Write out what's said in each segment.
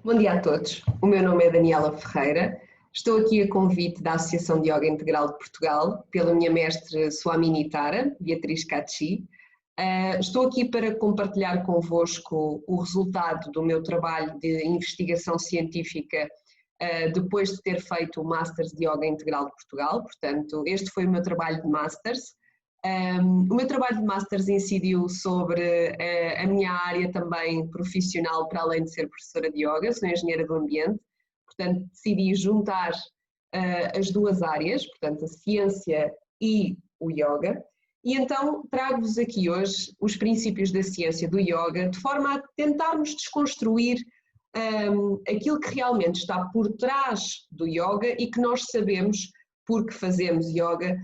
Bom dia a todos, o meu nome é Daniela Ferreira, estou aqui a convite da Associação de Yoga Integral de Portugal, pela minha mestre Swami Nitara, Beatriz Cachi. Estou aqui para compartilhar convosco o resultado do meu trabalho de investigação científica depois de ter feito o Masters de Yoga Integral de Portugal, portanto este foi o meu trabalho de Masters. O meu trabalho de Masters incidiu sobre a minha área também profissional, para além de ser professora de Yoga, sou engenheira do ambiente, portanto decidi juntar as duas áreas, portanto a ciência e o Yoga, e então trago-vos aqui hoje os princípios da ciência do Yoga, de forma a tentarmos desconstruir aquilo que realmente está por trás do Yoga e que nós sabemos porque fazemos Yoga,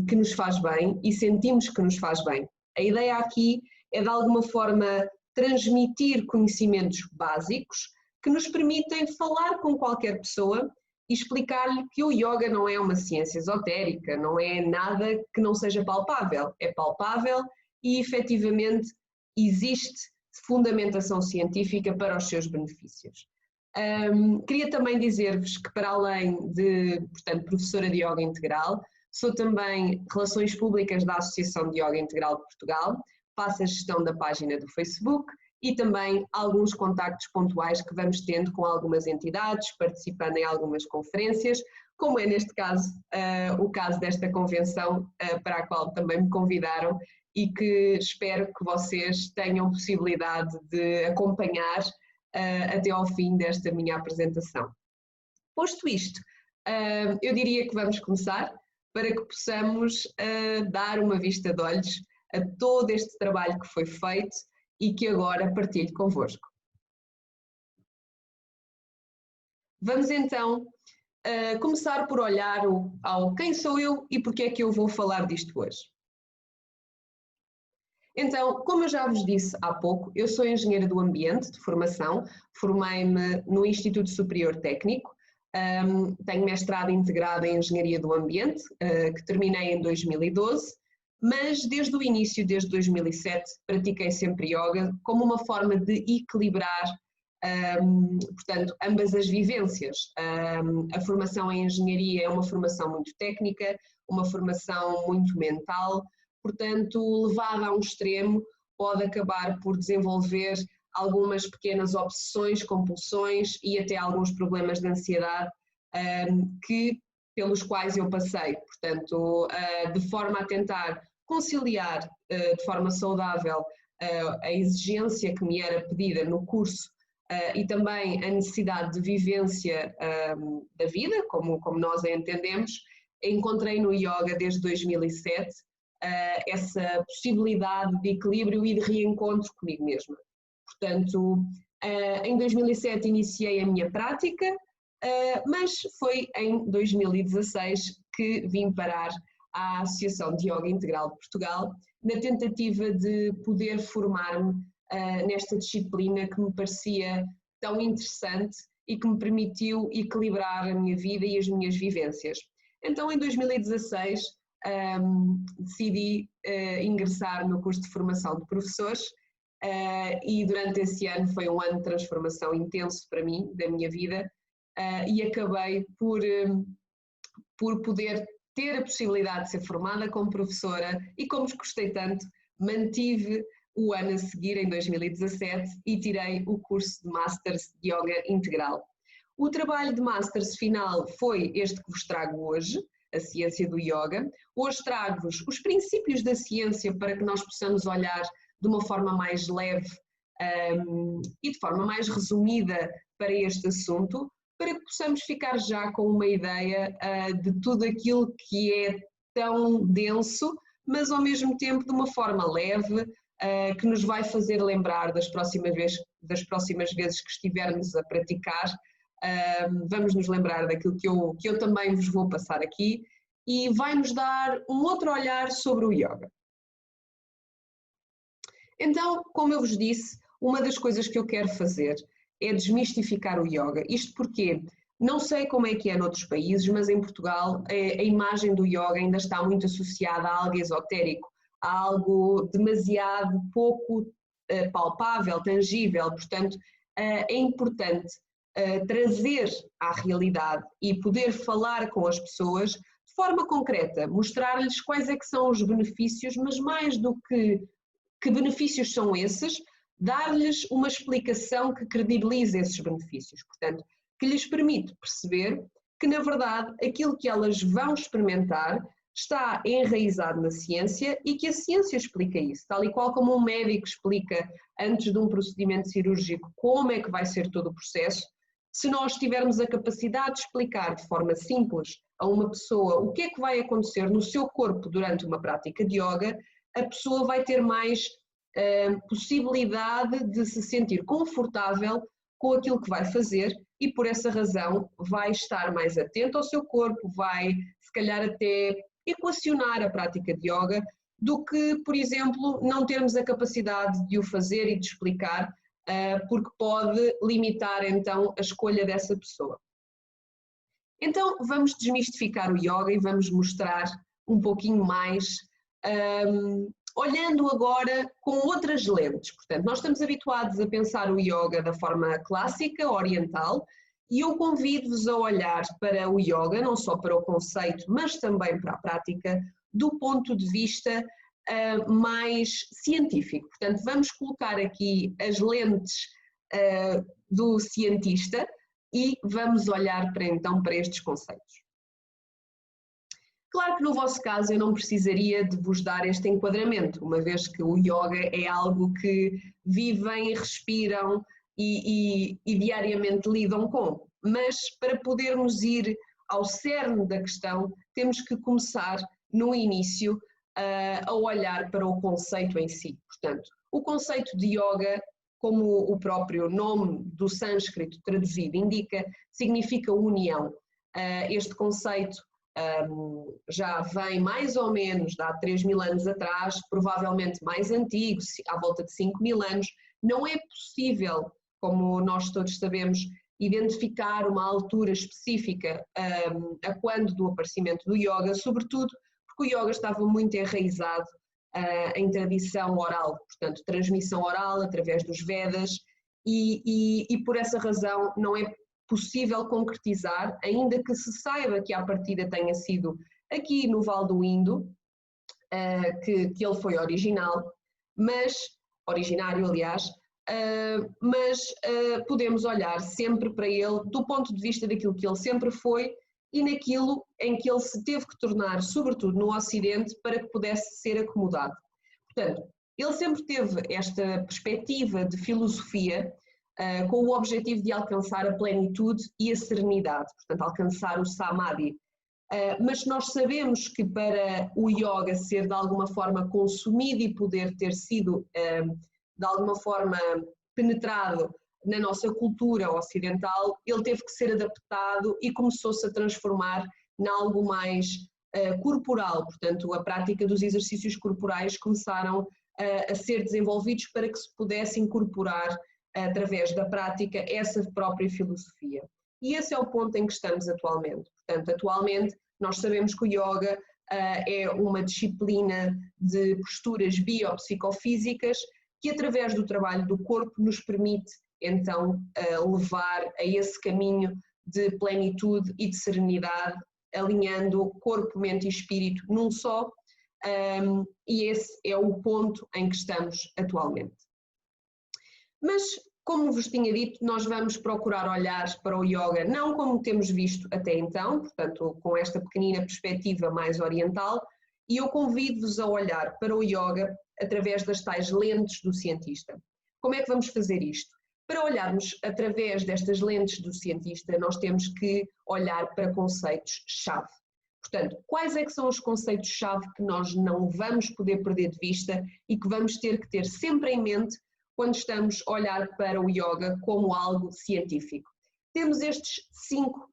que nos faz bem e sentimos que nos faz bem. A ideia aqui é de alguma forma transmitir conhecimentos básicos que nos permitem falar com qualquer pessoa e explicar-lhe que o yoga não é uma ciência esotérica, não é nada que não seja palpável. É palpável e efetivamente existe fundamentação científica para os seus benefícios. Queria também dizer-vos que, para além de, portanto, professora de Yoga Integral, sou também Relações Públicas da Associação de Yoga Integral de Portugal, faço a gestão da página do Facebook e também alguns contactos pontuais que vamos tendo com algumas entidades, participando em algumas conferências, como é neste caso o caso desta convenção para a qual também me convidaram e que espero que vocês tenham possibilidade de acompanhar até ao fim desta minha apresentação. Posto isto, eu diria que vamos começar, para que possamos dar uma vista de olhos a todo este trabalho que foi feito e que agora partilho convosco. Vamos então começar por olhar ao quem sou eu e porque é que eu vou falar disto hoje. Então, como eu já vos disse há pouco, eu sou engenheira do ambiente de formação, formei-me no Instituto Superior Técnico, tenho mestrado integrado em Engenharia do Ambiente, que terminei em 2012, mas desde o início, desde 2007, pratiquei sempre yoga como uma forma de equilibrar, portanto, ambas as vivências. A formação em Engenharia é uma formação muito técnica, uma formação muito mental, portanto, levada a um extremo, pode acabar por desenvolver algumas pequenas obsessões, compulsões e até alguns problemas de ansiedade pelos quais eu passei. Portanto, de forma a tentar conciliar de forma saudável a exigência que me era pedida no curso e também a necessidade de vivência da vida, como nós a entendemos, encontrei no yoga desde 2007 essa possibilidade de equilíbrio e de reencontro comigo mesma. Portanto, em 2007 iniciei a minha prática, mas foi em 2016 que vim parar à Associação de Yoga Integral de Portugal, na tentativa de poder formar-me nesta disciplina que me parecia tão interessante e que me permitiu equilibrar a minha vida e as minhas vivências. Então, em 2016, decidi ingressar no curso de formação de professores, e durante esse ano foi um ano de transformação intenso para mim, da minha vida, e acabei por poder ter a possibilidade de ser formada como professora e, como gostei tanto, mantive o ano a seguir, em 2017, e tirei o curso de Masters de Yoga Integral. O trabalho de Masters final foi este que vos trago hoje, a ciência do yoga. Hoje trago-vos os princípios da ciência para que nós possamos olhar de uma forma mais leve e de forma mais resumida para este assunto, para que possamos ficar já com uma ideia de tudo aquilo que é tão denso, mas ao mesmo tempo de uma forma leve, que nos vai fazer lembrar das próximas vezes que estivermos a praticar. Vamos nos lembrar daquilo que eu também vos vou passar aqui e vai-nos dar um outro olhar sobre o yoga. Então, como eu vos disse, uma das coisas que eu quero fazer é desmistificar o yoga. Isto porque não sei como é que é noutros países, mas em Portugal a imagem do yoga ainda está muito associada a algo esotérico, a algo demasiado pouco palpável, tangível. Portanto, é importante trazer à realidade e poder falar com as pessoas de forma concreta, mostrar-lhes quais é que são os benefícios, mas mais do que benefícios são esses, dar-lhes uma explicação que credibilize esses benefícios, portanto, que lhes permite perceber que, na verdade, aquilo que elas vão experimentar está enraizado na ciência e que a ciência explica isso, tal e qual como um médico explica antes de um procedimento cirúrgico como é que vai ser todo o processo. Se nós tivermos a capacidade de explicar de forma simples a uma pessoa o que é que vai acontecer no seu corpo durante uma prática de yoga, a pessoa vai ter mais possibilidade de se sentir confortável com aquilo que vai fazer e por essa razão vai estar mais atento ao seu corpo, vai se calhar até equacionar a prática de yoga do que, por exemplo, não termos a capacidade de o fazer e de explicar, porque pode limitar então a escolha dessa pessoa. Então vamos desmistificar o yoga e vamos mostrar um pouquinho mais, olhando agora com outras lentes. Portanto, nós estamos habituados a pensar o yoga da forma clássica, oriental, e eu convido-vos a olhar para o yoga, não só para o conceito, mas também para a prática, do ponto de vista mais científico. Portanto, vamos colocar aqui as lentes do cientista e vamos olhar então para estes conceitos. Claro que no vosso caso eu não precisaria de vos dar este enquadramento, uma vez que o yoga é algo que vivem, respiram e diariamente lidam com. Mas para podermos ir ao cerne da questão, temos que começar no início a olhar para o conceito em si. Portanto, o conceito de yoga, como o próprio nome do sânscrito traduzido indica, significa união. Este conceito já vem mais ou menos de há 3.000 anos atrás, provavelmente mais antigo, à volta de 5.000 anos. Não é possível, como nós todos sabemos, identificar uma altura específica a quando do aparecimento do yoga, sobretudo porque o yoga estava muito enraizado em tradição oral, portanto, transmissão oral através dos Vedas, e por essa razão não é possível concretizar, ainda que se saiba que à partida tenha sido aqui no Vale do Indo, que ele foi originário, aliás, mas podemos olhar sempre para ele do ponto de vista daquilo que ele sempre foi e naquilo em que ele se teve que tornar, sobretudo no Ocidente, para que pudesse ser acomodado. Portanto, ele sempre teve esta perspectiva de filosofia com o objetivo de alcançar a plenitude e a serenidade, portanto, alcançar o samadhi. Mas nós sabemos que para o yoga ser de alguma forma consumido e poder ter sido de alguma forma penetrado na nossa cultura ocidental, ele teve que ser adaptado e começou-se a transformar em algo mais corporal, portanto a prática dos exercícios corporais começaram a ser desenvolvidos para que se pudesse incorporar através da prática essa própria filosofia. E esse é o ponto em que estamos atualmente. Portanto, atualmente nós sabemos que o yoga é uma disciplina de posturas biopsicofísicas que através do trabalho do corpo nos permite então levar a esse caminho de plenitude e de serenidade, alinhando corpo, mente e espírito num só, e esse é o ponto em que estamos atualmente. Mas, como vos tinha dito, nós vamos procurar olhar para o yoga não como temos visto até então, portanto com esta pequenina perspectiva mais oriental, e eu convido-vos a olhar para o yoga através das tais lentes do cientista. Como é que vamos fazer isto? Para olharmos através destas lentes do cientista, nós temos que olhar para conceitos-chave. Portanto, quais é que são os conceitos-chave que nós não vamos poder perder de vista e que vamos ter que ter sempre em mente quando estamos a olhar para o yoga como algo científico? Temos estes 5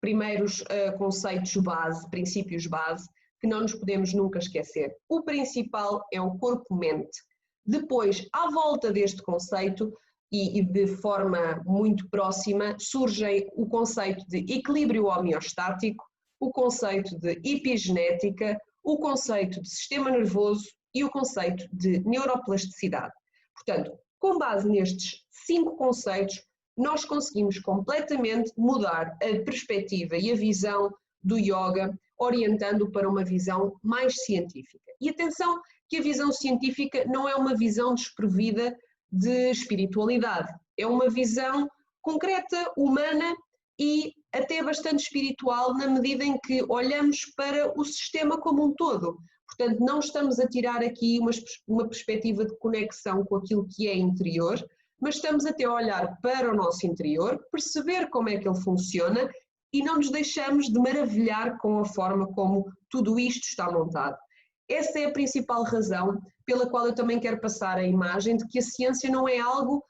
primeiros conceitos base, princípios base, que não nos podemos nunca esquecer. O principal é o corpo-mente. Depois, à volta deste conceito, e de forma muito próxima, surgem o conceito de equilíbrio homeostático, o conceito de epigenética, o conceito de sistema nervoso e o conceito de neuroplasticidade. Portanto, com base nestes 5 conceitos, nós conseguimos completamente mudar a perspectiva e a visão do yoga, orientando para uma visão mais científica. E atenção que a visão científica não é uma visão desprovida de espiritualidade, é uma visão concreta, humana e até bastante espiritual na medida em que olhamos para o sistema como um todo. Portanto, não estamos a tirar aqui uma perspectiva de conexão com aquilo que é interior, mas estamos até a olhar para o nosso interior, perceber como é que ele funciona e não nos deixamos de maravilhar com a forma como tudo isto está montado. Essa é a principal razão pela qual eu também quero passar a imagem de que a ciência não é algo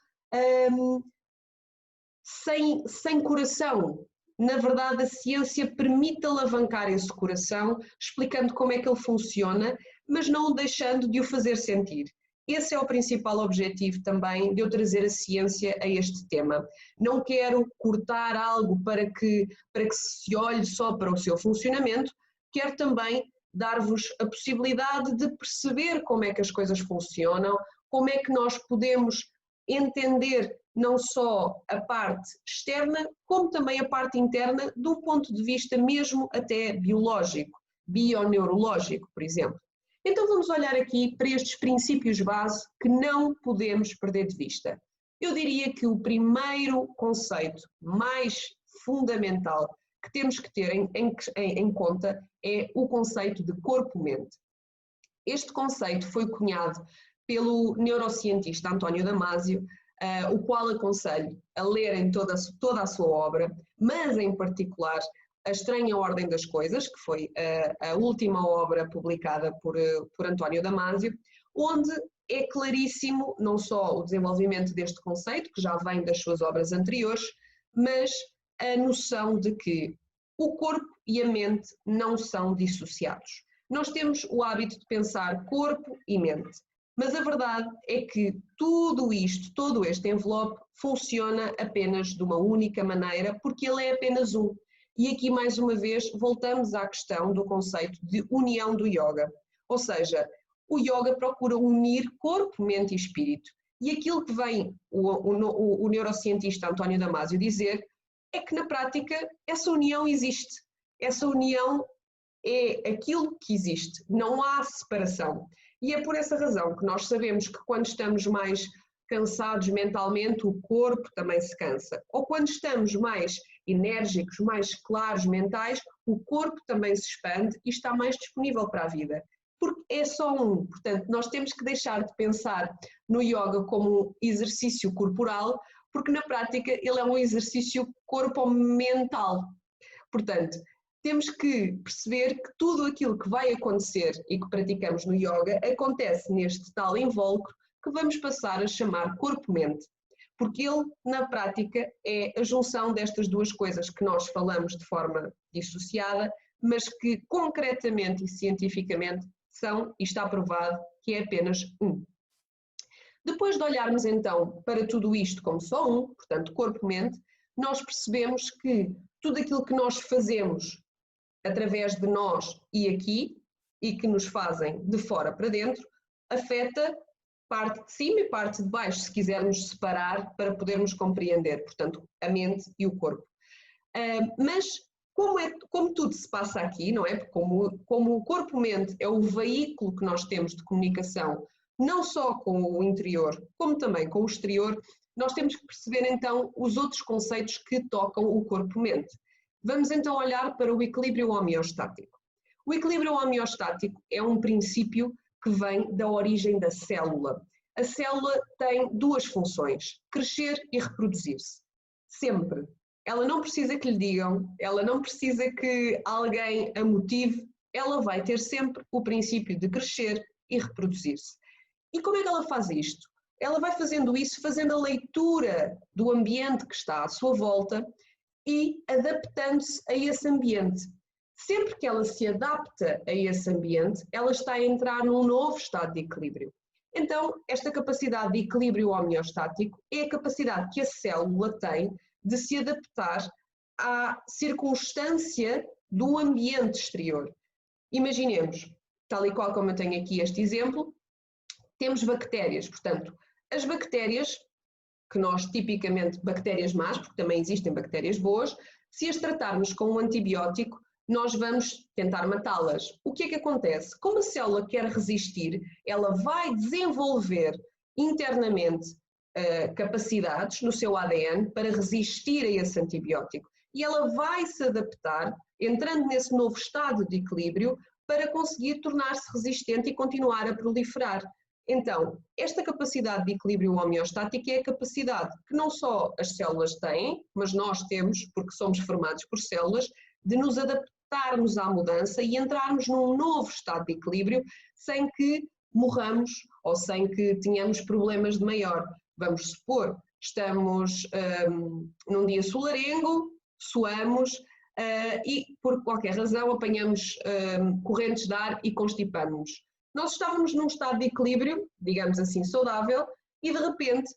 sem coração. Na verdade, a ciência permite alavancar esse coração, explicando como é que ele funciona, mas não deixando de o fazer sentir. Esse é o principal objetivo também de eu trazer a ciência a este tema. Não quero cortar algo para que se olhe só para o seu funcionamento, quero também dar-vos a possibilidade de perceber como é que as coisas funcionam, como é que nós podemos entender não só a parte externa, como também a parte interna, do ponto de vista mesmo até biológico, bioneurológico, por exemplo. Então vamos olhar aqui para estes princípios base que não podemos perder de vista. Eu diria que o primeiro conceito mais fundamental que temos que ter em conta é o conceito de corpo-mente. Este conceito foi cunhado pelo neurocientista António Damasio, o qual aconselho a lerem toda a sua obra, mas em particular A Estranha Ordem das Coisas, que foi a última obra publicada por António Damasio, onde é claríssimo não só o desenvolvimento deste conceito, que já vem das suas obras anteriores, mas a noção de que o corpo e a mente não são dissociados. Nós temos o hábito de pensar corpo e mente, mas a verdade é que tudo isto, todo este envelope, funciona apenas de uma única maneira, porque ele é apenas um. E aqui, mais uma vez, voltamos à questão do conceito de união do yoga. Ou seja, o yoga procura unir corpo, mente e espírito. E aquilo que vem o neurocientista António Damasio dizer é que, na prática, essa união existe. Essa união é aquilo que existe. Não há separação. E é por essa razão que nós sabemos que quando estamos mais cansados mentalmente, o corpo também se cansa. Ou quando estamos mais enérgicos, mais claros mentais, o corpo também se expande e está mais disponível para a vida. Porque é só um. Portanto, nós temos que deixar de pensar no yoga como um exercício corporal, porque na prática ele é um exercício corpo-mental. Portanto, temos que perceber que tudo aquilo que vai acontecer e que praticamos no yoga acontece neste tal invólucro que vamos passar a chamar corpo-mente, porque ele, na prática, é a junção destas duas coisas que nós falamos de forma dissociada, mas que concretamente e cientificamente são, e está provado, que é apenas um. Depois de olharmos então para tudo isto como só um, portanto corpo-mente, nós percebemos que tudo aquilo que nós fazemos através de nós e aqui, e que nos fazem de fora para dentro, afeta parte de cima e parte de baixo, se quisermos separar para podermos compreender, portanto, a mente e o corpo. Mas como tudo se passa aqui, não é? Como o corpo-mente é o veículo que nós temos de comunicação, não só com o interior, como também com o exterior, nós temos que perceber então os outros conceitos que tocam o corpo-mente. Vamos então olhar para o equilíbrio homeostático. O equilíbrio homeostático é um princípio que vem da origem da célula. A célula tem duas funções, crescer e reproduzir-se. Sempre. Ela não precisa que lhe digam, ela não precisa que alguém a motive, ela vai ter sempre o princípio de crescer e reproduzir-se. E como é que ela faz isto? Ela vai fazendo isso, fazendo a leitura do ambiente que está à sua volta e adaptando-se a esse ambiente. Sempre que ela se adapta a esse ambiente, ela está a entrar num novo estado de equilíbrio. Então, esta capacidade de equilíbrio homeostático é a capacidade que a célula tem de se adaptar à circunstância do ambiente exterior. Imaginemos, tal e qual como eu tenho aqui este exemplo, temos bactérias. Portanto, as bactérias que nós tipicamente, bactérias más, porque também existem bactérias boas, se as tratarmos com um antibiótico, nós vamos tentar matá-las. O que é que acontece? Como a célula quer resistir, ela vai desenvolver internamente capacidades no seu ADN para resistir a esse antibiótico. E ela vai se adaptar, entrando nesse novo estado de equilíbrio, para conseguir tornar-se resistente e continuar a proliferar. Então, esta capacidade de equilíbrio homeostático é a capacidade que não só as células têm, mas nós temos, porque somos formados por células, de nos adaptarmos à mudança e entrarmos num novo estado de equilíbrio sem que morramos ou sem que tenhamos problemas de maior. Vamos supor, estamos num dia solarengo, suamos e por qualquer razão apanhamos correntes de ar e constipamos-nos. Nós estávamos num estado de equilíbrio, digamos assim, saudável, e de repente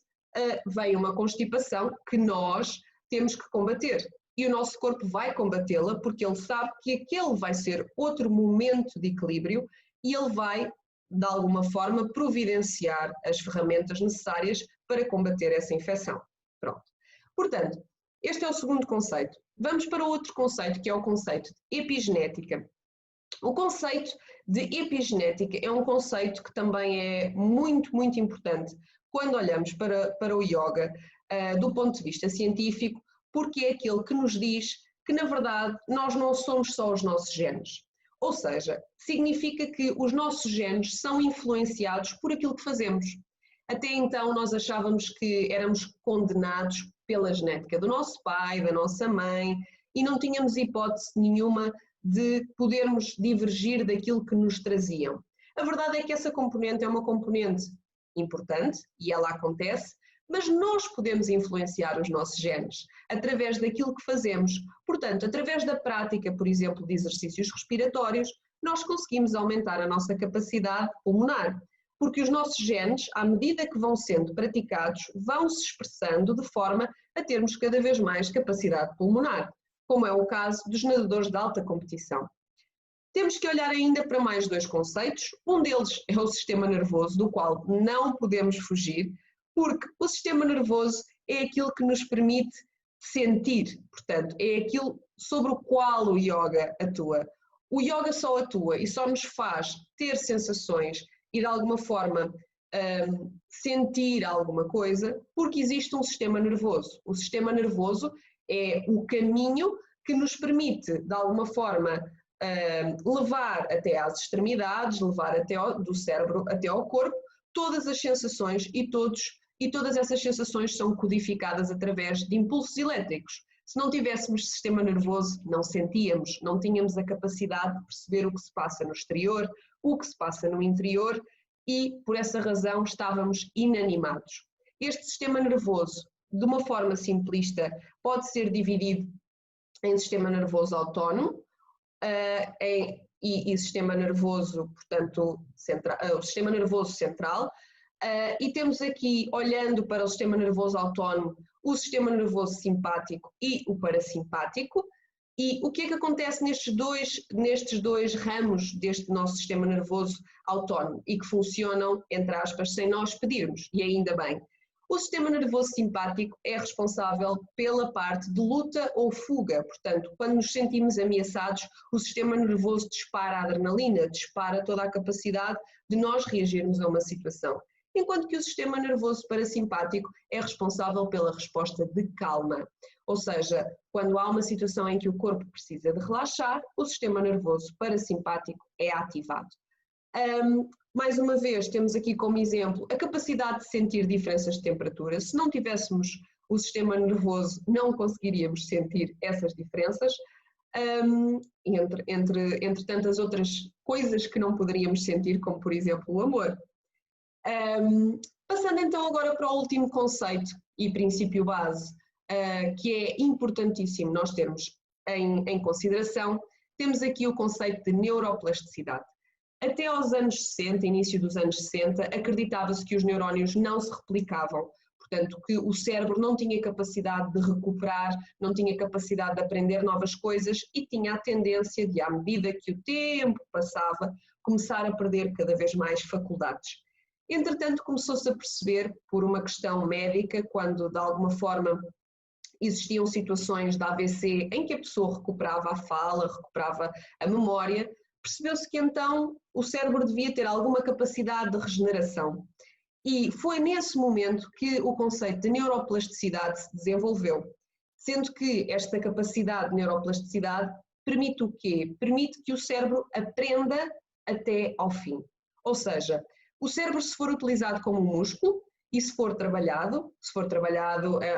vem uma constipação que nós temos que combater. E o nosso corpo vai combatê-la porque ele sabe que aquele vai ser outro momento de equilíbrio e ele vai, de alguma forma, providenciar as ferramentas necessárias para combater essa infecção. Pronto. Portanto, este é o segundo conceito. Vamos para o outro conceito, que é o conceito de epigenética. O conceito de epigenética é um conceito que também é muito, muito importante quando olhamos para o yoga do ponto de vista científico, porque é aquele que nos diz que, na verdade, nós não somos só os nossos genes. Ou seja, significa que os nossos genes são influenciados por aquilo que fazemos. Até então nós achávamos que éramos condenados pela genética do nosso pai, da nossa mãe, e não tínhamos hipótese nenhuma de podermos divergir daquilo que nos traziam. A verdade é que essa componente é uma componente importante e ela acontece, mas nós podemos influenciar os nossos genes através daquilo que fazemos. Portanto, através da prática, por exemplo, de exercícios respiratórios, nós conseguimos aumentar a nossa capacidade pulmonar, porque os nossos genes, à medida que vão sendo praticados, vão se expressando de forma a termos cada vez mais capacidade pulmonar, como é o caso dos nadadores de alta competição. Temos que olhar ainda para mais dois conceitos. Um deles é o sistema nervoso, do qual não podemos fugir, porque o sistema nervoso é aquilo que nos permite sentir, portanto, é aquilo sobre o qual o yoga atua. O yoga só atua e só nos faz ter sensações e de alguma forma sentir alguma coisa, porque existe um sistema nervoso. O sistema nervoso é o caminho que nos permite, de alguma forma, levar até às extremidades, levar do cérebro até ao corpo, todas as sensações e todas essas sensações são codificadas através de impulsos elétricos. Se não tivéssemos sistema nervoso, não sentíamos, não tínhamos a capacidade de perceber o que se passa no exterior, o que se passa no interior e, por essa razão, estávamos inanimados. Este sistema nervoso, de uma forma simplista, pode ser dividido em sistema nervoso autónomo e sistema nervoso, portanto, o sistema nervoso central. E temos aqui, olhando para o sistema nervoso autónomo, o sistema nervoso simpático e o parasimpático. E o que é que acontece nestes dois ramos deste nosso sistema nervoso autónomo e que funcionam, entre aspas, sem nós pedirmos, e ainda bem. O sistema nervoso simpático é responsável pela parte de luta ou fuga, portanto, quando nos sentimos ameaçados, o sistema nervoso dispara a adrenalina, dispara toda a capacidade de nós reagirmos a uma situação. Enquanto que o sistema nervoso parasimpático é responsável pela resposta de calma, ou seja, quando há uma situação em que o corpo precisa de relaxar, o sistema nervoso parasimpático é ativado. Mais uma vez, temos aqui como exemplo a capacidade de sentir diferenças de temperatura. Se não tivéssemos o sistema nervoso, não conseguiríamos sentir essas diferenças, entre tantas outras coisas que não poderíamos sentir, como por exemplo o amor. Passando então agora para o último conceito e princípio base, que é importantíssimo nós termos em consideração, temos aqui o conceito de neuroplasticidade. Até aos anos 60, início dos anos 60, acreditava-se que os neurónios não se replicavam, portanto que o cérebro não tinha capacidade de recuperar, não tinha capacidade de aprender novas coisas e tinha a tendência de, à medida que o tempo passava, começar a perder cada vez mais faculdades. Entretanto, começou-se a perceber, por uma questão médica, quando de alguma forma existiam situações de AVC em que a pessoa recuperava a fala, recuperava a memória, percebeu-se que então o cérebro devia ter alguma capacidade de regeneração. E foi nesse momento que o conceito de neuroplasticidade se desenvolveu, sendo que esta capacidade de neuroplasticidade permite o quê? Permite que o cérebro aprenda até ao fim. Ou seja, o cérebro, se for utilizado como músculo e se for trabalhado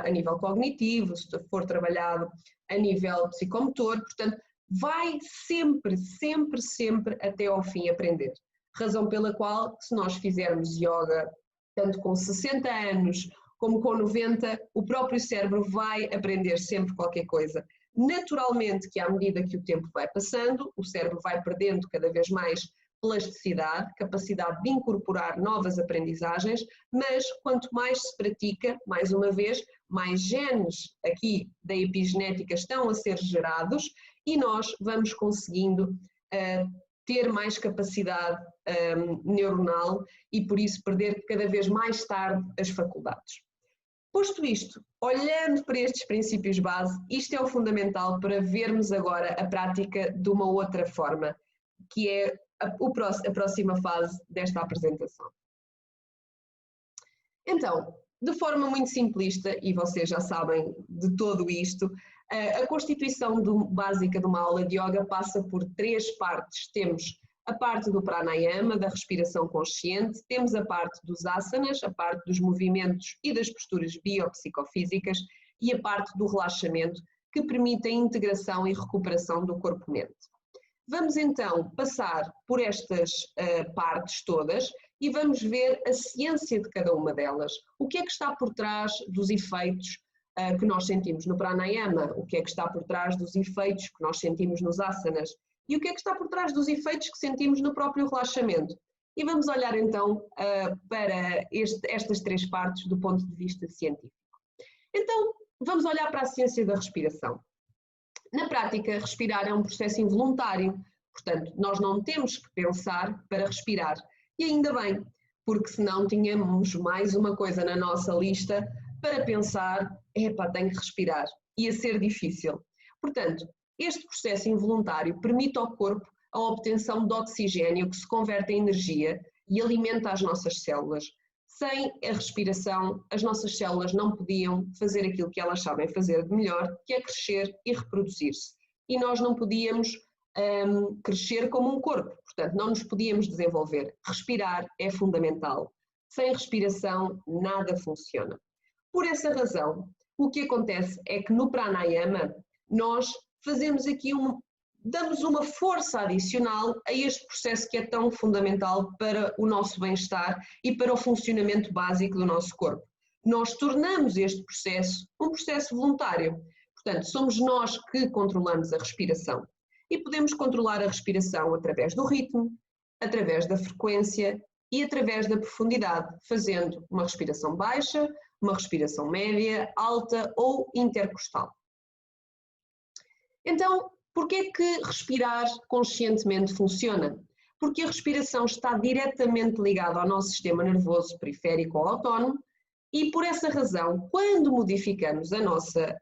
a nível cognitivo, se for trabalhado a nível psicomotor, portanto, vai sempre, sempre, sempre até ao fim aprender. Razão pela qual, se nós fizermos yoga, tanto com 60 anos como com 90, o próprio cérebro vai aprender sempre qualquer coisa. Naturalmente que à medida que o tempo vai passando, o cérebro vai perdendo cada vez mais plasticidade, capacidade de incorporar novas aprendizagens, mas quanto mais se pratica, mais uma vez, mais genes aqui da epigenética estão a ser gerados e nós vamos conseguindo ter mais capacidade neuronal e por isso perder cada vez mais tarde as faculdades. Posto isto, olhando para estes princípios base, isto é o fundamental para vermos agora a prática de uma outra forma, que é a próxima fase desta apresentação. Então, de forma muito simplista, e vocês já sabem de todo isto, a constituição básica de uma aula de yoga passa por 3 partes. Temos a parte do pranayama, da respiração consciente, temos a parte dos asanas, a parte dos movimentos e das posturas biopsicofísicas e a parte do relaxamento, que permite a integração e recuperação do corpo-mente. Vamos então passar por estas partes todas e vamos ver a ciência de cada uma delas. O que é que está por trás dos efeitos que nós sentimos no pranayama? O que é que está por trás dos efeitos que nós sentimos nos asanas? E o que é que está por trás dos efeitos que sentimos no próprio relaxamento? E vamos olhar então para estas 3 partes do ponto de vista científico. Então, vamos olhar para a ciência da respiração. Na prática, respirar é um processo involuntário, portanto, nós não temos que pensar para respirar. E ainda bem, porque senão tínhamos mais uma coisa na nossa lista para pensar, tenho que respirar. Ia ser difícil. Portanto, este processo involuntário permite ao corpo a obtenção de oxigênio que se converte em energia e alimenta as nossas células. Sem a respiração, as nossas células não podiam fazer aquilo que elas sabem fazer de melhor, que é crescer e reproduzir-se. E nós não podíamos crescer como um corpo, portanto, não nos podíamos desenvolver. Respirar é fundamental. Sem respiração, nada funciona. Por essa razão, o que acontece é que no pranayama, nós fazemos aqui damos uma força adicional a este processo que é tão fundamental para o nosso bem-estar e para o funcionamento básico do nosso corpo. Nós tornamos este processo um processo voluntário. Portanto, somos nós que controlamos a respiração. E podemos controlar a respiração através do ritmo, através da frequência e através da profundidade, fazendo uma respiração baixa, uma respiração média, alta ou intercostal. Então, porquê é que respirar conscientemente funciona? Porque a respiração está diretamente ligada ao nosso sistema nervoso periférico ou autónomo e, por essa razão, quando modificamos a nossa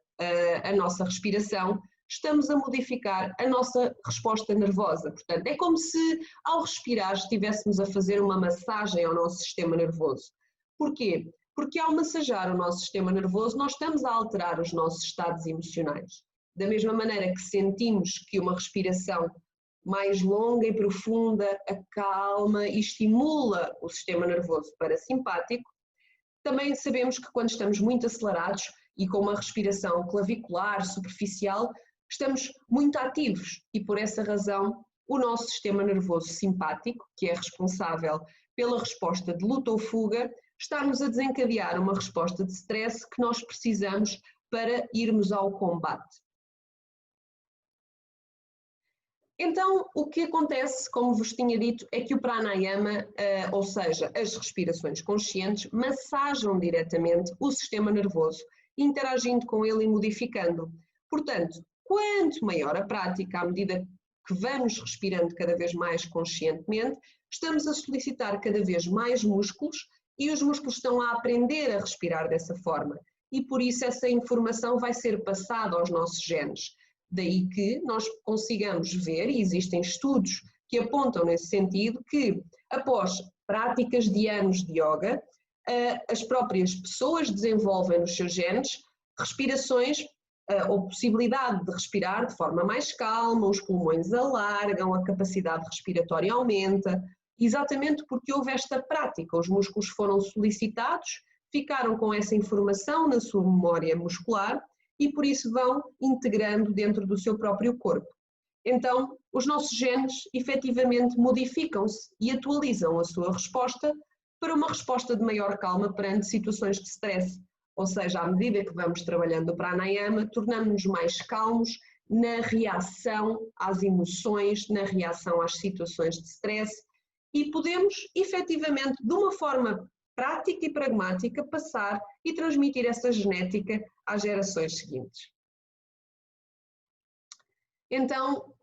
respiração, estamos a modificar a nossa resposta nervosa. Portanto, é como se, ao respirar, estivéssemos a fazer uma massagem ao nosso sistema nervoso. Porquê? Porque, ao massajar o nosso sistema nervoso, nós estamos a alterar os nossos estados emocionais. Da mesma maneira que sentimos que uma respiração mais longa e profunda acalma e estimula o sistema nervoso parasimpático, também sabemos que quando estamos muito acelerados e com uma respiração clavicular, superficial, estamos muito ativos e por essa razão o nosso sistema nervoso simpático, que é responsável pela resposta de luta ou fuga, está-nos a desencadear uma resposta de stress que nós precisamos para irmos ao combate. Então, o que acontece, como vos tinha dito, é que o pranayama, ou seja, as respirações conscientes, massajam diretamente o sistema nervoso, interagindo com ele e modificando-o. Portanto, quanto maior a prática, à medida que vamos respirando cada vez mais conscientemente, estamos a solicitar cada vez mais músculos e os músculos estão a aprender a respirar dessa forma. E por isso essa informação vai ser passada aos nossos genes. Daí que nós consigamos ver, e existem estudos que apontam nesse sentido, que após práticas de anos de yoga, as próprias pessoas desenvolvem nos seus genes respirações ou possibilidade de respirar de forma mais calma, os pulmões alargam, a capacidade respiratória aumenta, exatamente porque houve esta prática, os músculos foram solicitados, ficaram com essa informação na sua memória muscular e por isso vão integrando dentro do seu próprio corpo. Então, os nossos genes efetivamente modificam-se e atualizam a sua resposta para uma resposta de maior calma perante situações de stress. Ou seja, à medida que vamos trabalhando o pranayama, tornamos-nos mais calmos na reação às emoções, na reação às situações de stress e podemos efetivamente, de uma forma prática e pragmática, passar e transmitir essa genética às gerações seguintes. Então,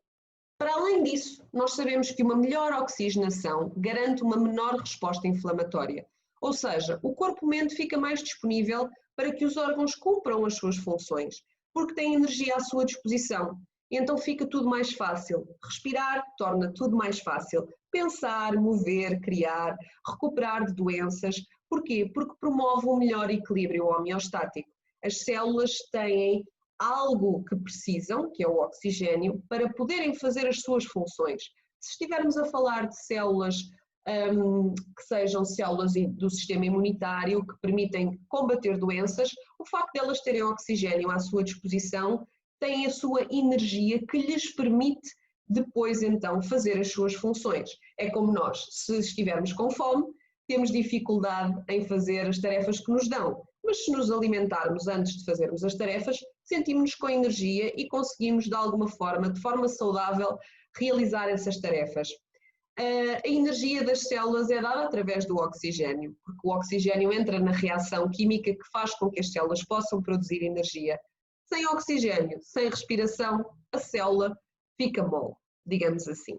para além disso, nós sabemos que uma melhor oxigenação garante uma menor resposta inflamatória, ou seja, o corpo-mente fica mais disponível para que os órgãos cumpram as suas funções, porque têm energia à sua disposição. Então fica tudo mais fácil. Respirar torna tudo mais fácil. Pensar, mover, criar, recuperar de doenças. Porquê? Porque promove um melhor equilíbrio homeostático. As células têm algo que precisam, que é o oxigênio, para poderem fazer as suas funções. Se estivermos a falar de células que sejam células do sistema imunitário, que permitem combater doenças, o facto de elas terem oxigênio à sua disposição tem a sua energia que lhes permite depois então fazer as suas funções. É como nós, se estivermos com fome, temos dificuldade em fazer as tarefas que nos dão, mas se nos alimentarmos antes de fazermos as tarefas, sentimos-nos com energia e conseguimos de alguma forma, de forma saudável, realizar essas tarefas. A energia das células é dada através do oxigênio, porque o oxigênio entra na reação química que faz com que as células possam produzir energia. Sem oxigênio, sem respiração, a célula fica mole, digamos assim.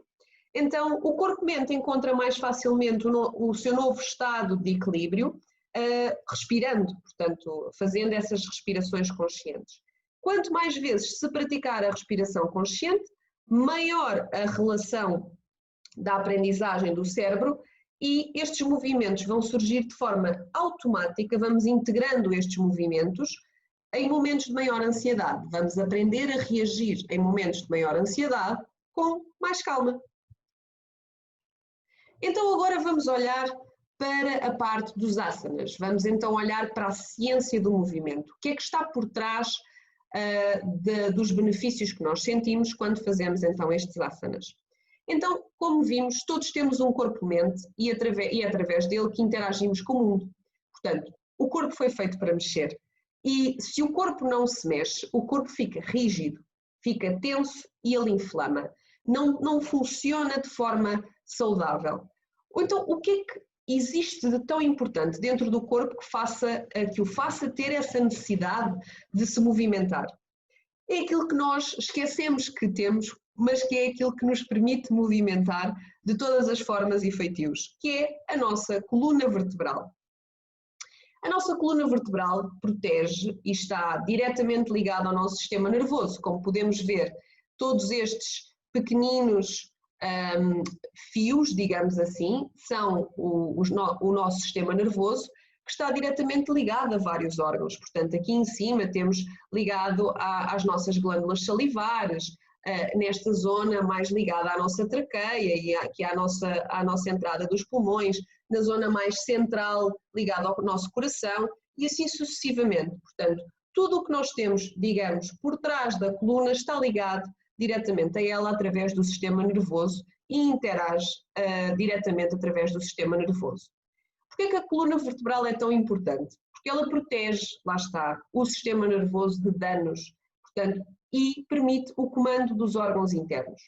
Então, o corpo-mente encontra mais facilmente o seu novo estado de equilíbrio, respirando, portanto, fazendo essas respirações conscientes. Quanto mais vezes se praticar a respiração consciente, maior a relação da aprendizagem do cérebro e estes movimentos vão surgir de forma automática, vamos integrando estes movimentos em momentos de maior ansiedade. Vamos aprender a reagir em momentos de maior ansiedade com mais calma. Então agora vamos olhar para a parte dos asanas. Vamos então olhar para a ciência do movimento. O que é que está por trás dos benefícios que nós sentimos quando fazemos então estes asanas? Então, como vimos, todos temos um corpo-mente e é através dele que interagimos com o mundo. Portanto, o corpo foi feito para mexer. E se o corpo não se mexe, o corpo fica rígido, fica tenso e ele inflama. Não funciona de forma saudável. Então, o que é que existe de tão importante dentro do corpo que o faça ter essa necessidade de se movimentar? É aquilo que nós esquecemos que temos, mas que é aquilo que nos permite movimentar de todas as formas e feitios, que é a nossa coluna vertebral. A nossa coluna vertebral protege e está diretamente ligada ao nosso sistema nervoso. Como podemos ver, todos estes pequeninos fios, digamos assim, são o nosso sistema nervoso, que está diretamente ligado a vários órgãos. Portanto, aqui em cima temos ligado às nossas glândulas salivares, nesta zona mais ligada à nossa traqueia e aqui à nossa entrada dos pulmões, na zona mais central ligada ao nosso coração e assim sucessivamente. Portanto, tudo o que nós temos, digamos, por trás da coluna está ligado diretamente a ela através do sistema nervoso e interage diretamente através do sistema nervoso. Porquê é que a coluna vertebral é tão importante? Porque ela protege, lá está, o sistema nervoso de danos, portanto, e permite o comando dos órgãos internos.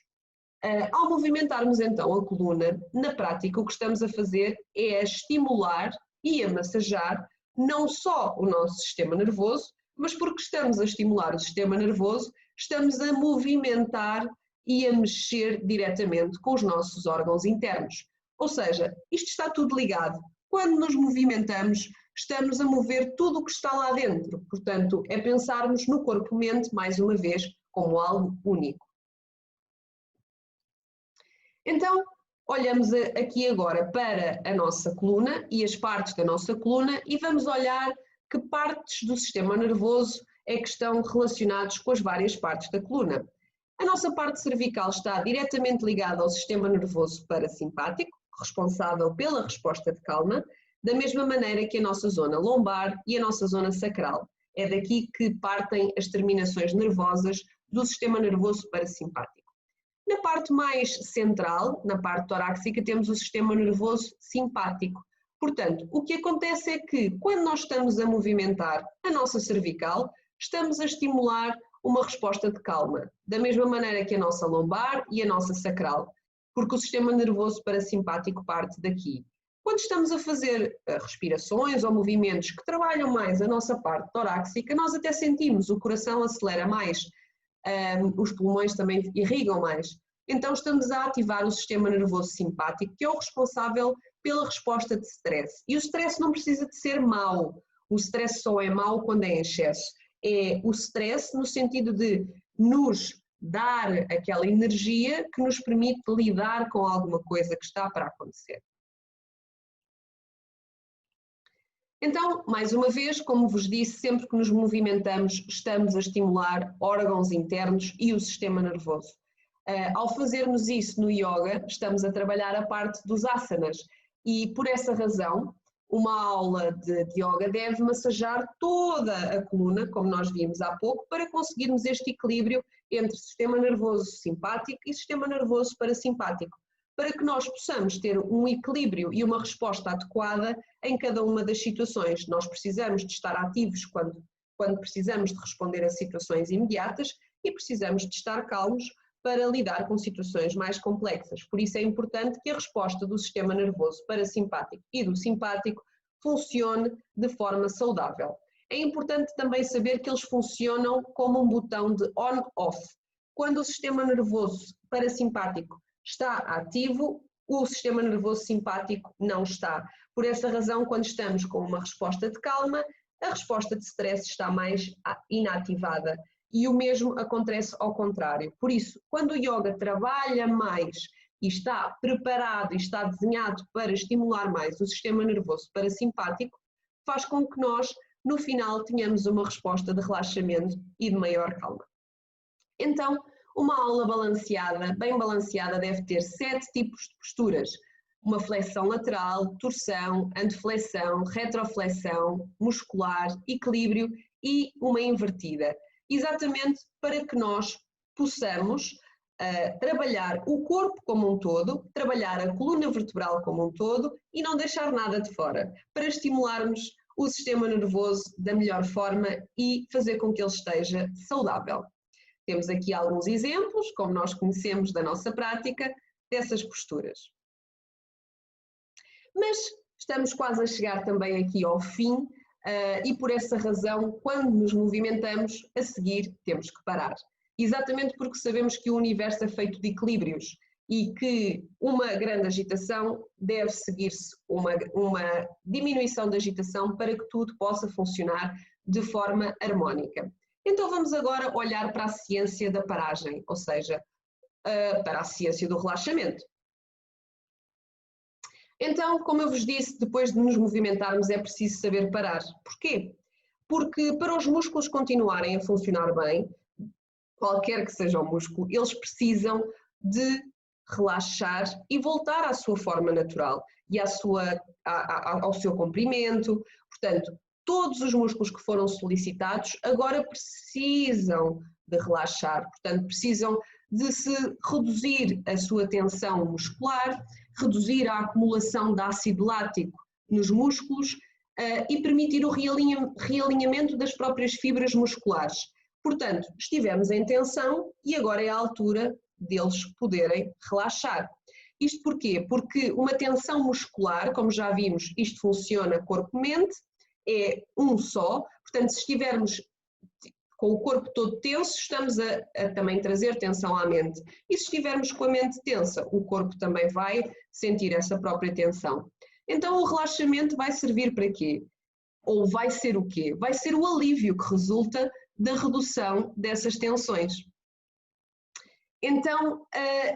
Ao movimentarmos então a coluna, na prática o que estamos a fazer é a estimular e a massajar não só o nosso sistema nervoso, mas porque estamos a estimular o sistema nervoso, estamos a movimentar e a mexer diretamente com os nossos órgãos internos. Ou seja, isto está tudo ligado. Quando nos movimentamos, estamos a mover tudo o que está lá dentro. Portanto, é pensarmos no corpo-mente, mais uma vez, como algo único. Então, olhamos aqui agora para a nossa coluna e as partes da nossa coluna e vamos olhar que partes do sistema nervoso é que estão relacionados com as várias partes da coluna. A nossa parte cervical está diretamente ligada ao sistema nervoso parasimpático, responsável pela resposta de calma, da mesma maneira que a nossa zona lombar e a nossa zona sacral. É daqui que partem as terminações nervosas do sistema nervoso parasimpático. Na parte mais central, na parte torácica, temos o sistema nervoso simpático. Portanto, o que acontece é que, quando nós estamos a movimentar a nossa cervical, estamos a estimular uma resposta de calma, da mesma maneira que a nossa lombar e a nossa sacral, porque o sistema nervoso parasimpático parte daqui. Quando estamos a fazer respirações ou movimentos que trabalham mais a nossa parte torácica, nós até sentimos, o coração acelera mais, os pulmões também irrigam mais. Então estamos a ativar o sistema nervoso simpático, que é o responsável pela resposta de stress. E o stress não precisa de ser mau. O stress só é mau quando é em excesso. É o stress no sentido de nos dar aquela energia que nos permite lidar com alguma coisa que está para acontecer. Então, mais uma vez, como vos disse, sempre que nos movimentamos, estamos a estimular órgãos internos e o sistema nervoso. Ao fazermos isso no yoga, estamos a trabalhar a parte dos asanas e, por essa razão, uma aula de yoga deve massajar toda a coluna, como nós vimos há pouco, para conseguirmos este equilíbrio entre sistema nervoso simpático e sistema nervoso parasimpático, para que nós possamos ter um equilíbrio e uma resposta adequada em cada uma das situações. Nós precisamos de estar ativos quando precisamos de responder a situações imediatas e precisamos de estar calmos para lidar com situações mais complexas. Por isso é importante que a resposta do sistema nervoso parasimpático e do simpático funcione de forma saudável. É importante também saber que eles funcionam como um botão de on-off. Quando o sistema nervoso parasimpático está ativo, o sistema nervoso simpático não está. Por essa razão, quando estamos com uma resposta de calma, a resposta de stress está mais inativada. E o mesmo acontece ao contrário. Por isso, quando o yoga trabalha mais e está preparado e está desenhado para estimular mais o sistema nervoso parasimpático, faz com que nós, no final, tenhamos uma resposta de relaxamento e de maior calma. Então, uma aula balanceada, bem balanceada, deve ter 7 tipos de posturas. Uma flexão lateral, torção, anteflexão, retroflexão, muscular, equilíbrio e uma invertida. Exatamente para que nós possamos trabalhar o corpo como um todo, trabalhar a coluna vertebral como um todo e não deixar nada de fora, para estimularmos o sistema nervoso da melhor forma e fazer com que ele esteja saudável. Temos aqui alguns exemplos, como nós conhecemos da nossa prática, dessas posturas. Mas estamos quase a chegar também aqui ao fim e por essa razão, quando nos movimentamos, a seguir temos que parar. Exatamente porque sabemos que o universo é feito de equilíbrios e que uma grande agitação deve seguir-se uma diminuição da agitação para que tudo possa funcionar de forma harmónica. Então vamos agora olhar para a ciência da paragem, ou seja, para a ciência do relaxamento. Então, como eu vos disse, depois de nos movimentarmos é preciso saber parar. Porquê? Porque para os músculos continuarem a funcionar bem, qualquer que seja o músculo, eles precisam de relaxar e voltar à sua forma natural e ao seu comprimento. Portanto, todos os músculos que foram solicitados agora precisam de relaxar, portanto, precisam de se reduzir a sua tensão muscular, reduzir a acumulação de ácido lático nos músculos e permitir o realinhamento das próprias fibras musculares. Portanto, estivemos em tensão e agora é a altura deles poderem relaxar. Isto porquê? Porque uma tensão muscular, como já vimos, isto funciona corpo-mente, é um só, portanto, se estivermos com o corpo todo tenso, estamos a também trazer tensão à mente. E se estivermos com a mente tensa, o corpo também vai sentir essa própria tensão. Então o relaxamento vai servir para quê? Ou vai ser o quê? Vai ser o alívio que resulta da redução dessas tensões. Então,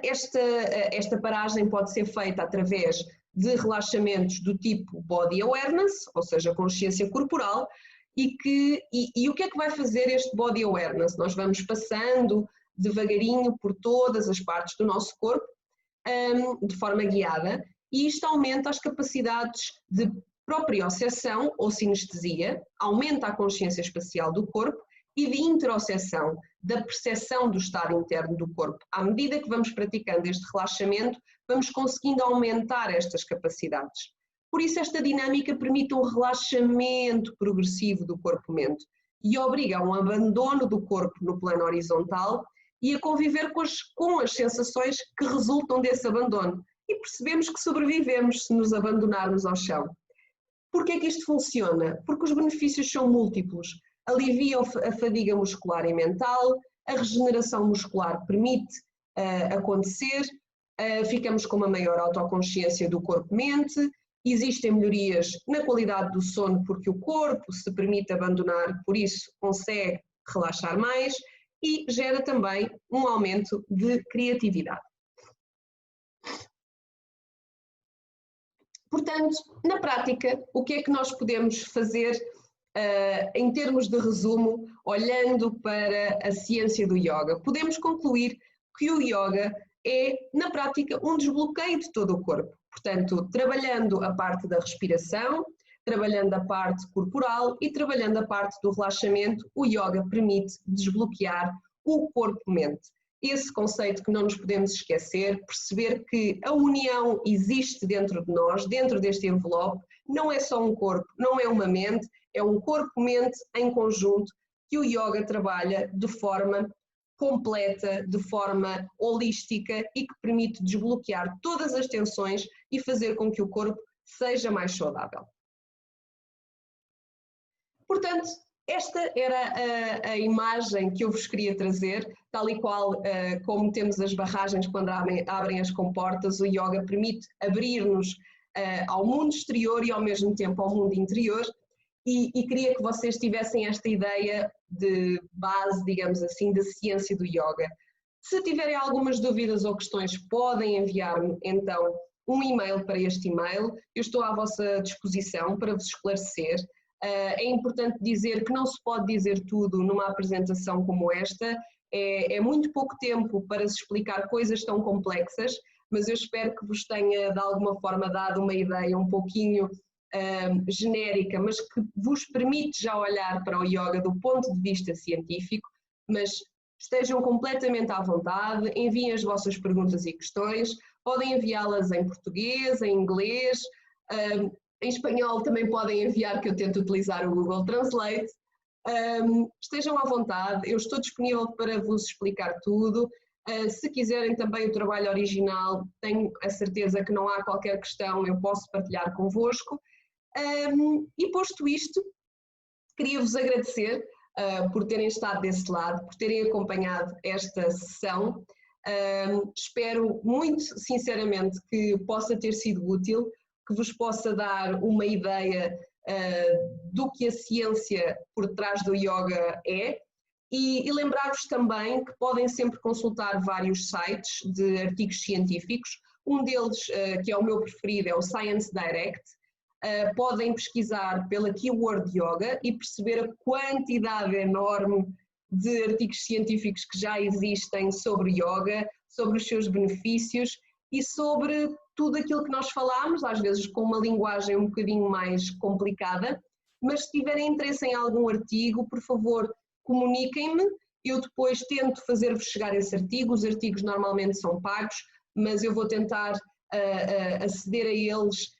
esta paragem pode ser feita através de relaxamentos do tipo Body Awareness, ou seja, consciência corporal, e o que é que vai fazer este Body Awareness? Nós vamos passando devagarinho por todas as partes do nosso corpo, de forma guiada, e isto aumenta as capacidades de proprioceção ou sinestesia, aumenta a consciência espacial do corpo e de interoceção, da percepção do estado interno do corpo. À medida que vamos praticando este relaxamento, vamos conseguindo aumentar estas capacidades. Por isso esta dinâmica permite um relaxamento progressivo do corpo-mente e obriga a um abandono do corpo no plano horizontal e a conviver com as sensações que resultam desse abandono. E percebemos que sobrevivemos se nos abandonarmos ao chão. Porquê é que isto funciona? Porque os benefícios são múltiplos. Alivia a fadiga muscular e mental, a regeneração muscular permite acontecer, ficamos com uma maior autoconsciência do corpo-mente, existem melhorias na qualidade do sono porque o corpo se permite abandonar, por isso consegue relaxar mais e gera também um aumento de criatividade. Portanto, na prática, o que é que nós podemos fazer em termos de resumo, olhando para a ciência do yoga? Podemos concluir que o yoga é, na prática, um desbloqueio de todo o corpo. Portanto, trabalhando a parte da respiração, trabalhando a parte corporal e trabalhando a parte do relaxamento, o yoga permite desbloquear o corpo-mente. Esse conceito que não nos podemos esquecer, perceber que a união existe dentro de nós, dentro deste envelope, não é só um corpo, não é uma mente, é um corpo-mente em conjunto que o yoga trabalha de forma completa, de forma holística e que permite desbloquear todas as tensões e fazer com que o corpo seja mais saudável. Portanto, esta era a imagem que eu vos queria trazer, tal e qual como temos as barragens quando abrem as comportas, o yoga permite abrir-nos ao mundo exterior e ao mesmo tempo ao mundo interior e queria que vocês tivessem esta ideia de base, digamos assim, da ciência do yoga. Se tiverem algumas dúvidas ou questões, podem enviar-me então um e-mail para este e-mail, eu estou à vossa disposição para vos esclarecer. É importante dizer que não se pode dizer tudo numa apresentação como esta, é muito pouco tempo para se explicar coisas tão complexas, mas eu espero que vos tenha de alguma forma dado uma ideia um pouquinho genérica, mas que vos permite já olhar para o yoga do ponto de vista científico, mas estejam completamente à vontade, enviem as vossas perguntas e questões, podem enviá-las em português, em inglês, em espanhol também podem enviar, que eu tento utilizar o Google Translate. Estejam à vontade, eu estou disponível para vos explicar tudo. Se quiserem também o trabalho original, tenho a certeza que não há qualquer questão, eu posso partilhar convosco. E posto isto, queria-vos agradecer por terem estado desse lado, por terem acompanhado esta sessão. Espero muito sinceramente que possa ter sido útil, que vos possa dar uma ideia do que a ciência por trás do yoga é e lembrar-vos também que podem sempre consultar vários sites de artigos científicos. Um deles, que é o meu preferido, é o Science Direct. Podem pesquisar pela keyword yoga e perceber a quantidade enorme de artigos científicos que já existem sobre yoga, sobre os seus benefícios e sobre tudo aquilo que nós falámos, às vezes com uma linguagem um bocadinho mais complicada, mas se tiverem interesse em algum artigo, por favor, comuniquem-me, eu depois tento fazer-vos chegar esse artigo, os artigos normalmente são pagos, mas eu vou tentar aceder a eles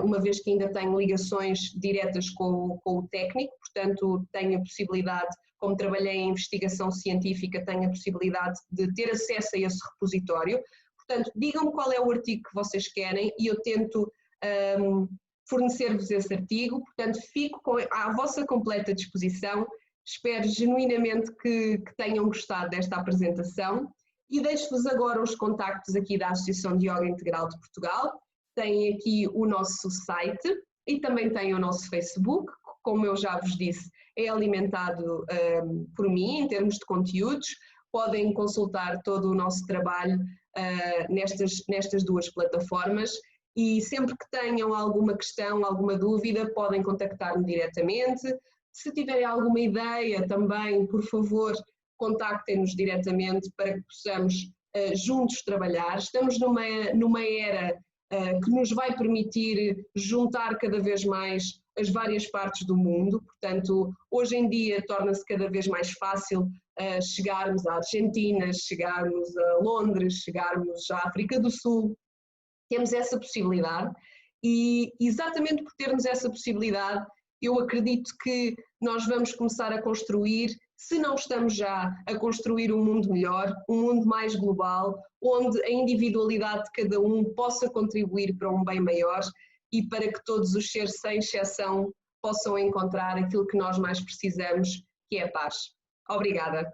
uma vez que ainda tenho ligações diretas com o técnico, portanto tenho a possibilidade, como trabalhei em investigação científica, tenho a possibilidade de ter acesso a esse repositório. Portanto, digam-me qual é o artigo que vocês querem e eu tento fornecer-vos esse artigo. Portanto, fico à vossa completa disposição Espero genuinamente que tenham gostado desta apresentação e deixo-vos agora os contactos aqui da Associação de Yoga Integral de Portugal. Tem aqui o nosso site e também tem o nosso Facebook, que, como eu já vos disse, é alimentado por mim em termos de conteúdos. Podem consultar todo o nosso trabalho nestas duas plataformas e sempre que tenham alguma questão, alguma dúvida, podem contactar-me diretamente. Se tiverem alguma ideia também, por favor, contactem-nos diretamente para que possamos juntos trabalhar. Estamos numa era que nos vai permitir juntar cada vez mais as várias partes do mundo, portanto, hoje em dia torna-se cada vez mais fácil chegarmos à Argentina, chegarmos a Londres, chegarmos à África do Sul. Temos essa possibilidade e exatamente por termos essa possibilidade, eu acredito que nós vamos começar a construir, se não estamos já a construir um mundo melhor, um mundo mais global, onde a individualidade de cada um possa contribuir para um bem maior e para que todos os seres, sem exceção, possam encontrar aquilo que nós mais precisamos, que é a paz. Obrigada.